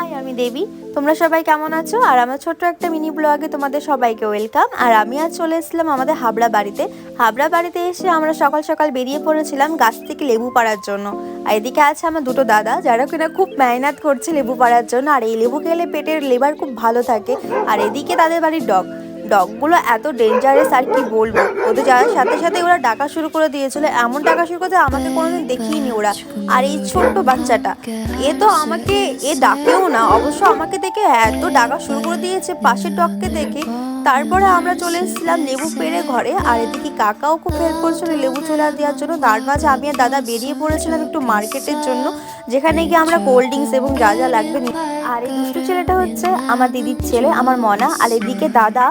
High, আমি দেবী। তোমরা সবাই কেমন আছো? আর আমার ছোট্ট একটা মিনি ব্লগে তোমাদের সবাইকে ওয়েলকাম। আর আমি আজ চলে এসেছিলাম আমাদের হাবড়া বাড়িতে এসে আমরা সকাল সকাল বেরিয়ে পড়েছিলাম গাছ থেকে লেবু পাড়ার জন্য। আর এদিকে আছে আমার দুটো দাদা, যারা কিনা খুব মেহনত করছে লেবু পাড়ার জন্য। আর এই লেবু খেলে পেটের লিভার খুব ভালো থাকে। আর এদিকে তাদের বাড়ির ডগগুলো এত ডেঞ্জারাস, আর কি বলবো। ওদের যাওয়ার সাথে সাথে ওরা ডাকা শুরু করে দিয়েছিল, এমন ডাকা শুরু করতে আমাকে কোনোদিন দেখিনি ওরা। আর এই ছোট্ট বাচ্চাটা, এ তো আমাকে ডাকেও না, অবশ্য আমাকে দেখে এত ডাকা শুরু করে দিয়েছে পাশের ডগকে দেখে। তারপরে আমরা চলে এসেছিলাম লেবু পেড়ে ঘরে। আর এদিকে কাকাও খুব হেল্প করছিল লেবু চোলা দেওয়ার জন্য। তার মাঝে আমি আর দাদা বেরিয়ে পড়েছিলাম একটু মার্কেটের জন্য, যেখানে গিয়ে আমরা কোল্ড ড্রিঙ্কস এবং যা যা লাগবে। আর এই দুষ্টু ছেলেটা হচ্ছে আমার দিদির ছেলে, আমার মনা। আর এদিকে দাদা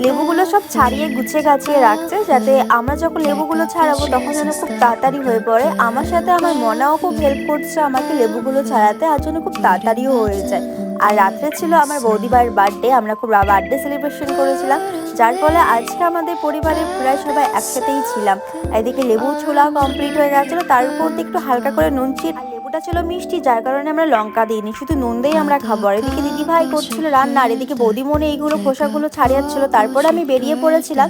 লেবুগুলো সব ছাড়িয়ে গুছিয়ে গাছিয়ে রাখছে, যাতে আমরা যখন লেবুগুলো ছাড়াবো তখন যেন খুব তাড়াতাড়ি হয়ে পড়ে। আমার সাথে আমার মনাও খুব হেল্প করছে আমাকে লেবুগুলো ছাড়াতে, আর জন্য খুব তাড়াতাড়িও হয়ে যায়। আর রাত্রে ছিল আমার বৌদিভাইয়ের বার্থডে, আমরা খুব বার্থডে সেলিব্রেশন করেছিলাম, যার ফলে আজকে আমাদের পরিবারের প্রায় সবাই একসাথেই ছিলাম। এদিকে লেবু ছোলা কমপ্লিট হয়ে গেছিলো, তার উপর দিয়ে একটু হালকা করে নুন চিট। লেবুটা ছিল মিষ্টি, যার কারণে আমরা লঙ্কা দিইনি, শুধু নুন দিয়েই আমরা খাবো। আর এদিকে দিদি ভাই করছিল রান্না, আর এদিকে বৌদিমণি এইগুলো খোসাগুলো ছাড়িয়েছিল। তারপরে আমি বেরিয়ে পড়েছিলাম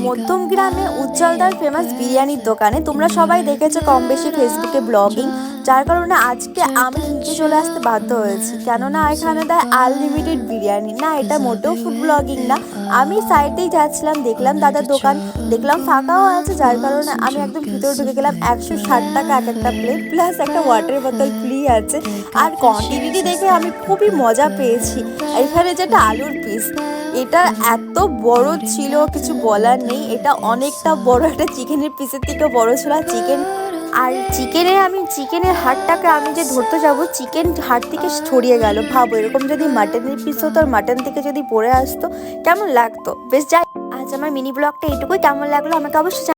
মধ্যম গ্রামে উজ্জ্বলদার ফেমাস বিরিয়ানির দোকানে। তোমরা সবাই দেখেছো কম বেশি ফেসবুকে ব্লগিং, যার কারণে আজকে আমি নিচে চলে আসতে বাধ্য হয়েছি, কেননা এখানে দেয় আনলিমিটেড বিরিয়ানি। না, এটা মোটেও ফুড ব্লগিং না। আমি সাইডেই যাচ্ছিলাম, দেখলাম দাদার দোকান, দেখলাম ফাঁকাও আছে, যার কারণে আমি একদম ভিতরে ঢুকে গেলাম। 160 টাকা এক একটা প্লেট, প্লাস একটা ওয়াটার বোতল ফ্রি আছে। আর কোয়ান্টিটি দেখে আমি খুবই মজা পেয়েছি। এখানে যেটা আলুর পিস, এটা এত বড় ছিল কিছু বলার নেই। এটা অনেকটা বড়, একটা চিকেনের পিসের থেকে বড় ছিল। আর চিকেনের হাড়টাকে আমি যে ধরতে যাবো, চিকেন হাড় থেকে ছড়িয়ে গেল। ভাবো, এরকম যদি মাটনের পিস হতো আর মাটন থেকে যদি পড়ে আসতো কেমন লাগতো। বেশ, যাই, আজ আমার মিনি ব্লগটা এইটুকুই। কেমন লাগলো আমাকে অবশ্যই